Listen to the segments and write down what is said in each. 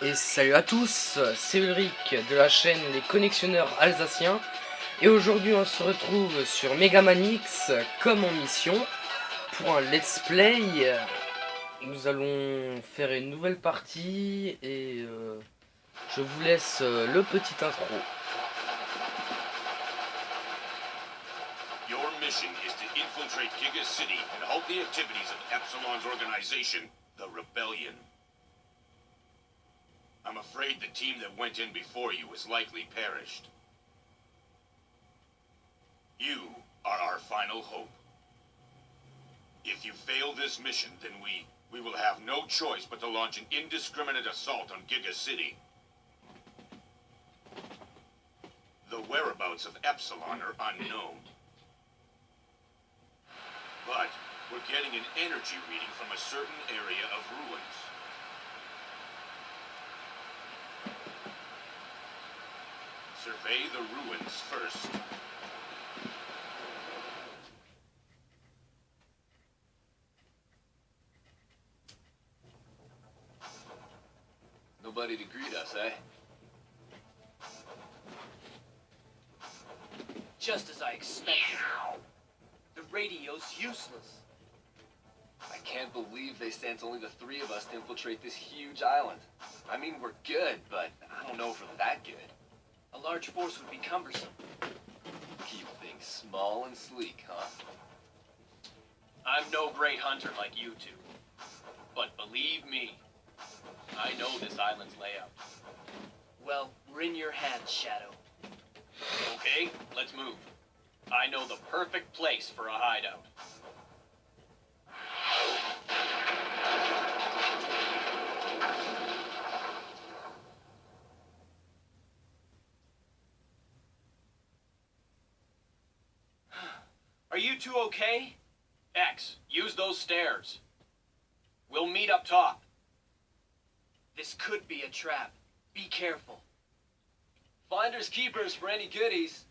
Et salut à tous, c'est Ulrich de la chaîne Les Connexionneurs Alsaciens. Et aujourd'hui on se retrouve sur Megaman X comme en mission pour un let's play. Nous allons faire une nouvelle partie et je vous laisse le petit intro. Your mission is to infiltrate Giga City and halt the activities of Epsilon's organization, the Rebellion. I'm afraid the team that went in before you has likely perished. You are our final hope. If you fail this mission, then we will have no choice but to launch an indiscriminate assault on Giga City. The whereabouts of Epsilon are unknown. But we're getting an energy reading from a certain area of ruins. Survey the ruins first. Nobody to greet us, eh? Just as I expected. The radio's useless. I can't believe they sent only the three of us to infiltrate this huge island. I mean, we're good, but I don't know if we're that good. A large force would be cumbersome. Keep things small and sleek, huh? I'm no great hunter like you two. But believe me, I know this island's layout. Well, we're in your hands, Shadow. Okay, let's move. I know the perfect place for a hideout. Are you two okay? X, use those stairs. We'll meet up top. This could be a trap. Be careful. Finders keepers for any goodies.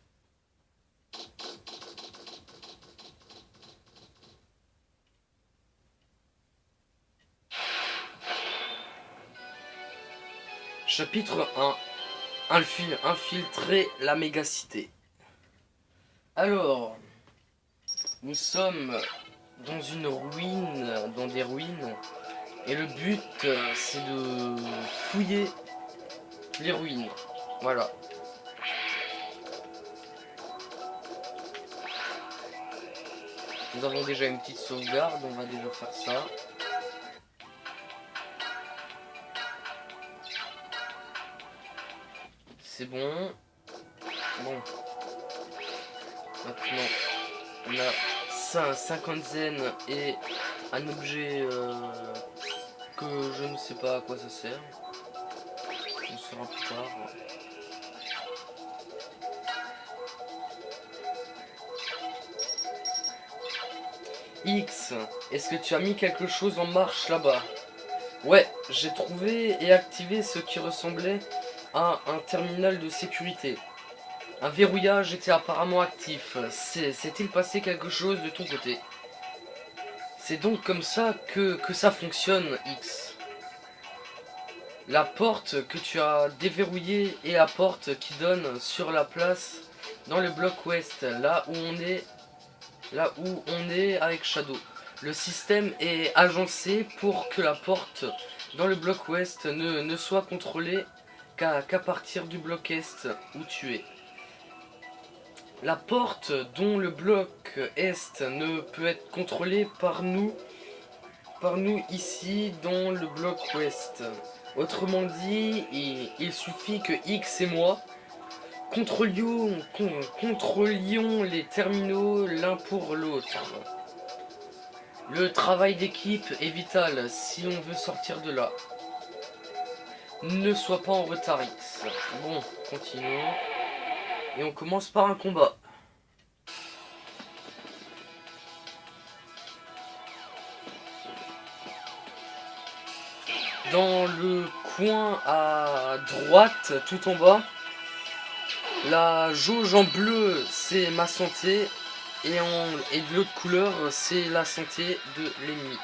Chapitre 1. Infiltrer la mégacité. Alors, nous sommes dans une ruine, dans des ruines, et le but c'est de fouiller les ruines. Voilà. Nous avons déjà une petite sauvegarde, on va déjà faire ça. C'est bon. Bon. Maintenant, on a ça, 50 zen et un objet que je ne sais pas à quoi ça sert. On saura plus tard. X, est-ce que tu as mis quelque chose en marche là-bas? Ouais, j'ai trouvé et activé ce qui ressemblait à un terminal de sécurité. Un verrouillage était apparemment actif. S'est-il passé quelque chose de ton côté? C'est donc comme ça que ça fonctionne, X. La porte que tu as déverrouillée est la porte qui donne sur la place dans le bloc ouest, là où on est avec Shadow. Le système est agencé pour que la porte dans le bloc ouest ne soit contrôlée qu'à partir du bloc est où tu es. La porte dont le bloc est ne peut être contrôlée par nous ici dans le bloc ouest. Autrement dit, il suffit que X et moi contrôlions les terminaux l'un pour l'autre. Le travail d'équipe est vital si on veut sortir de là. Ne sois pas en retard, X. Bon, continuons. Et on commence par un combat. Dans le coin à droite, tout en bas, la jauge en bleu, c'est ma santé. Et de l'autre couleur, c'est la santé de l'ennemi.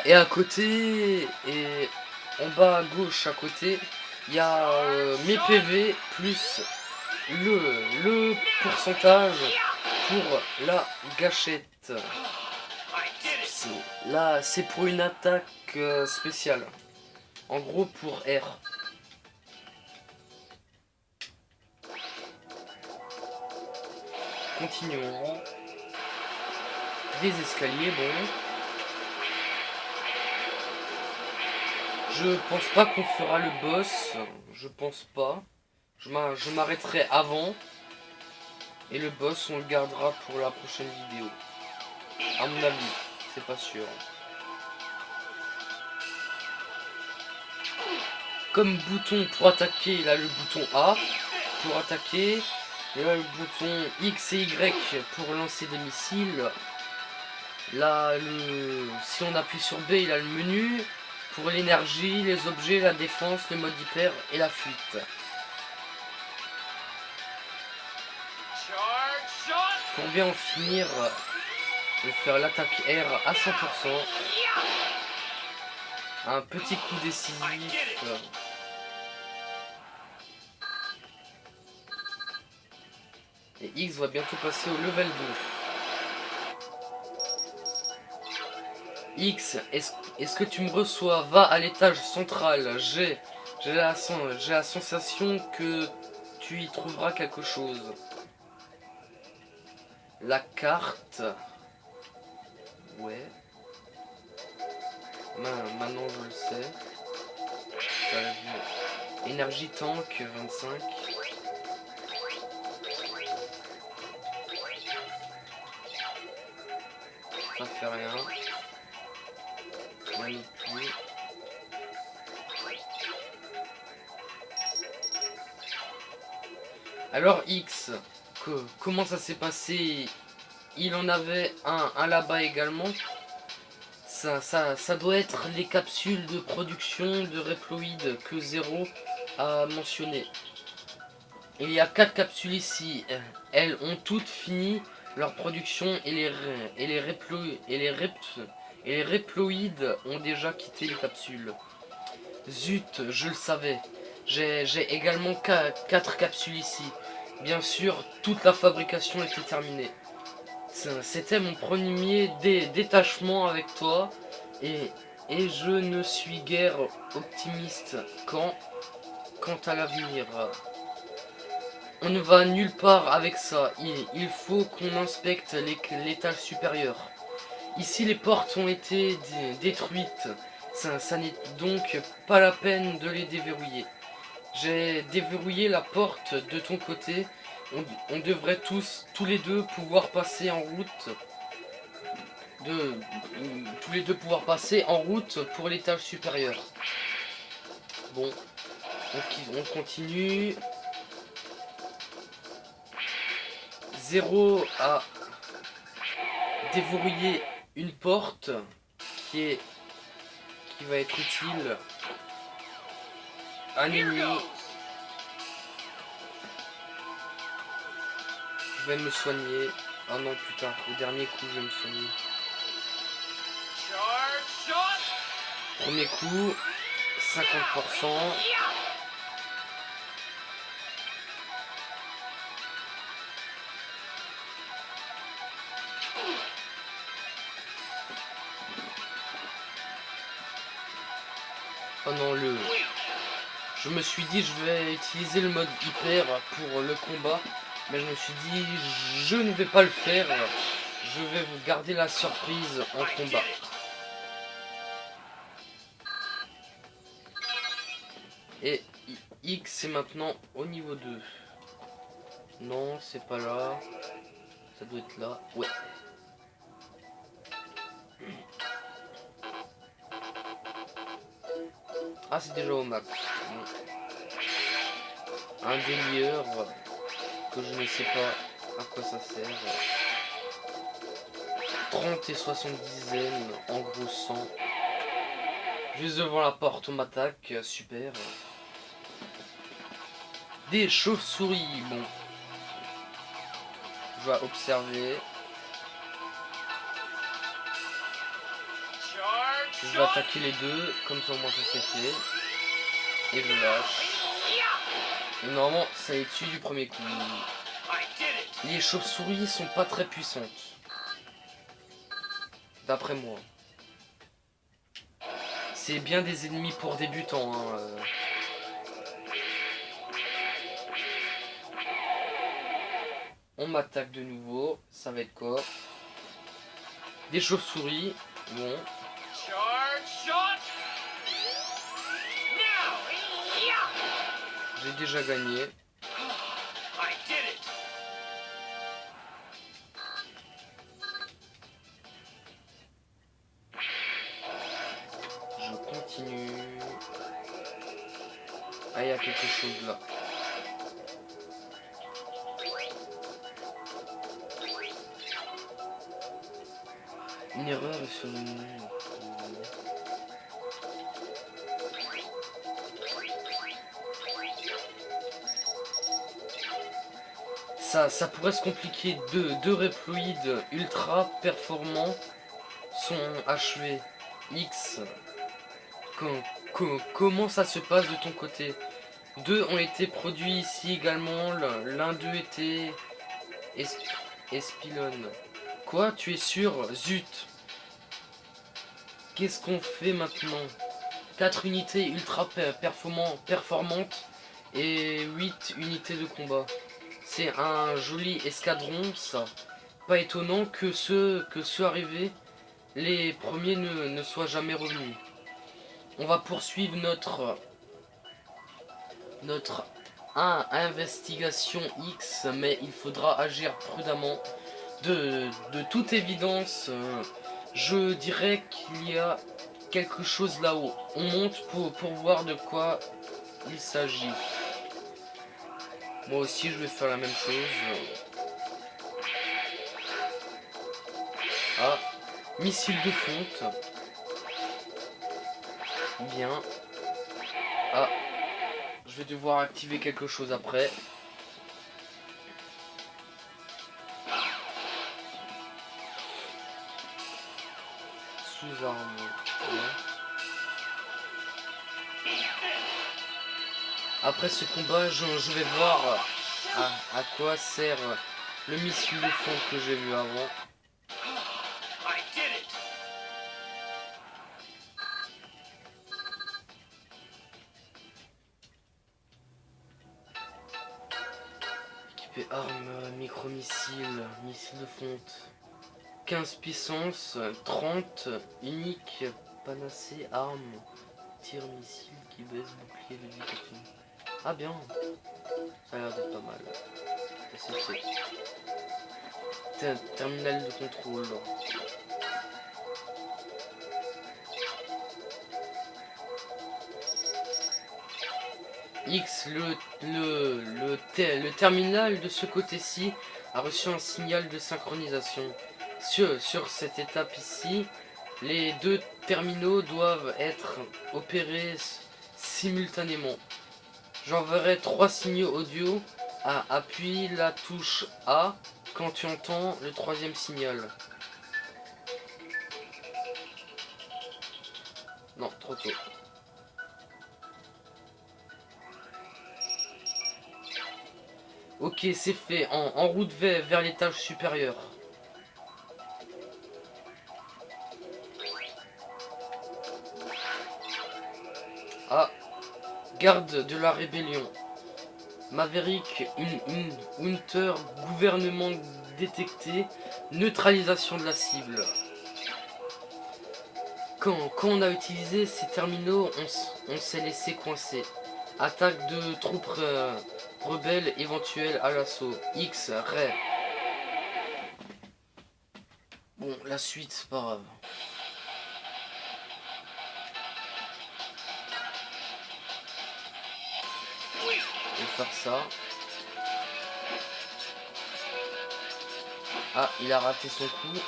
Et à côté, et en bas à gauche à côté, il y a mes PV plus le pourcentage pour la gâchette. Là, c'est pour une attaque spéciale. En gros, pour R. Continuons. Des escaliers, bon. Je pense pas qu'on fera le boss. Je pense pas. Je m'arrêterai avant. Et le boss, on le gardera pour la prochaine vidéo. À mon avis, c'est pas sûr. Comme bouton pour attaquer, il a le bouton A pour attaquer. Il a le bouton X et Y pour lancer des missiles. Là, si on appuie sur B, il a le menu pour l'énergie, les objets, la défense, le mode hyper et la fuite. Pour bien en finir, je vais faire l'attaque R à 100%. Un petit coup décisif. Et X va bientôt passer au level 2. X, est-ce que tu me reçois? Va à l'étage central. J'ai la sensation que tu y trouveras quelque chose. La carte. Ouais. Maintenant je le sais. Énergie tank 25. Ça fait rien. Manipuler. Alors X, comment ça s'est passé? Il en avait un là-bas également. Ça doit être les capsules de production de Reploid que Zero a mentionné. Il y a 4 capsules ici. Elles ont toutes fini leur production et les Reploid ont déjà quitté les capsules. Zut, je le savais. J'ai également 4 capsules ici. Bien sûr, toute la fabrication était terminée. C'était mon premier détachement avec toi et je ne suis guère optimiste quant à l'avenir. On ne va nulle part avec ça. Il faut qu'on inspecte l'étage supérieur. Ici, les portes ont été détruites. Ça n'est donc pas la peine de les déverrouiller. J'ai déverrouillé la porte de ton côté. On devrait tous les deux pouvoir passer en route. Tous les deux pouvoir passer en route pour l'étage supérieur. Bon, on continue. Zero a déverrouillé une porte qui va être utile. Un ennemi. Je vais me soigner. Un an plus tard, au dernier coup, je vais me soigner. Premier coup, 50%. Oh non, je me suis dit je vais utiliser le mode hyper pour le combat, mais je me suis dit je ne vais pas le faire, je vais vous garder la surprise en combat. Et X est maintenant au niveau 2. Non, c'est pas là. Ça doit être là. Ouais. Ah, c'est déjà au max. Un délieur que je ne sais pas à quoi ça sert. 30 et 70 en gros 100. Juste devant la porte, on m'attaque. Super. Des chauves-souris. Bon. Je vais observer. Je vais attaquer les deux, comme ça au moins ça c'est fait. Et je lâche. Et normalement ça les tue du premier coup. Les chauves-souris sont pas très puissantes. D'après moi. C'est bien des ennemis pour débutants. Hein. On m'attaque de nouveau. Ça va être quoi? Des chauves-souris. Bon. J'ai déjà gagné. Je continue. Ah, il y a quelque chose là. Une erreur sur le menu. Ça pourrait se compliquer. Deux Reploids ultra performants sont achevés. X. Comment ça se passe de ton côté? Deux ont été produits ici également. L'un d'eux était Espilon. Quoi? Tu es sûr? Zut. Qu'est-ce qu'on fait maintenant? 4 unités ultra performantes et 8 unités de combat. C'est un joli escadron, ça. Pas étonnant que ceux arrivés, les premiers ne soient jamais revenus. On va poursuivre notre investigation X, mais il faudra agir prudemment. De toute évidence, je dirais qu'il y a quelque chose là-haut. On monte pour voir de quoi il s'agit. Moi aussi je vais faire la même chose. Ah, missile de fonte. Bien. Ah, je vais devoir activer quelque chose après. Sous-arme. Après ce combat, je vais voir à quoi sert le missile de fond que j'ai vu avant. Équipé arme, micro-missile, missile de fonte. 15 puissance, 30, unique, panacée, arme, tir missile qui baisse, bouclier de vie continue. Ah bien, ça a l'air d'être pas mal. C'est terminal de contrôle. X, le terminal de ce côté-ci a reçu un signal de synchronisation. Sur cette étape ici, les deux terminaux doivent être opérés simultanément. J'enverrai 3 signaux audio. Appuie la touche A quand tu entends le 3e signal. Non, trop tôt. Ok, c'est fait. En route vers l'étage supérieur. Ah, garde de la rébellion. Maverick, Hunter, gouvernement détecté, neutralisation de la cible. Quand on a utilisé ces terminaux, on s'est laissé coincer. Attaque de troupes rebelles éventuelles à l'assaut. X, Ray. Bon, la suite, c'est pas grave. Je vais faire ça. Ah, il a raté son coup.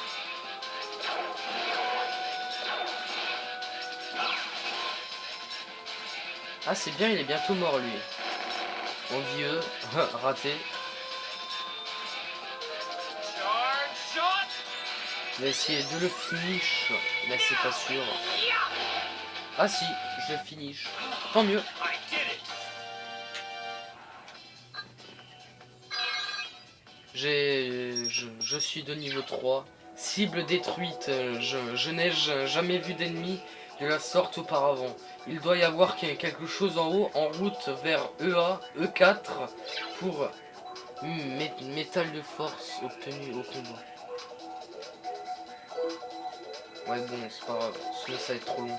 Ah, c'est bien, il est bientôt mort, lui. Envieux, raté. Je vais essayer de le finish, mais c'est pas sûr. Ah si, je le finish. Tant mieux. I did it. Je suis de niveau 3. Cible détruite. Je n'ai jamais vu d'ennemi de la sorte auparavant. Il doit y avoir quelque chose en haut, en route vers EA, E4 pour métal de force obtenu au combat. Ouais bon, c'est pas grave, sinon ça va être trop long.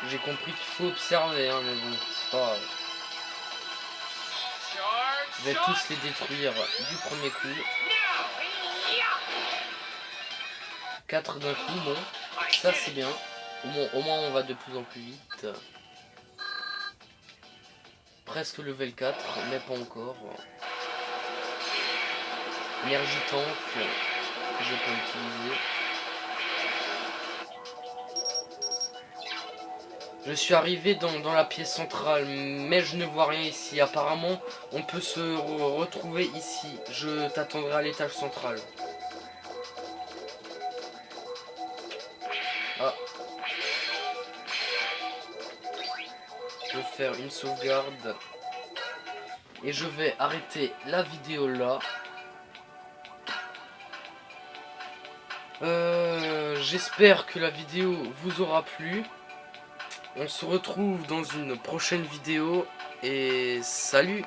J'ai compris qu'il faut observer, hein, mais bon, c'est pas grave. Je vais tous les détruire du premier coup. 4 d'un coup, bon, ça c'est bien. Au moins on va de plus en plus vite. Presque level 4, mais pas encore. Énergie tank, que je peux utiliser. Je suis arrivé dans la pièce centrale, mais je ne vois rien ici. Apparemment, on peut se retrouver ici. Je t'attendrai à l'étage central. Ah. Je vais faire une sauvegarde. Et je vais arrêter la vidéo là. J'espère que la vidéo vous aura plu. On se retrouve dans une prochaine vidéo et salut!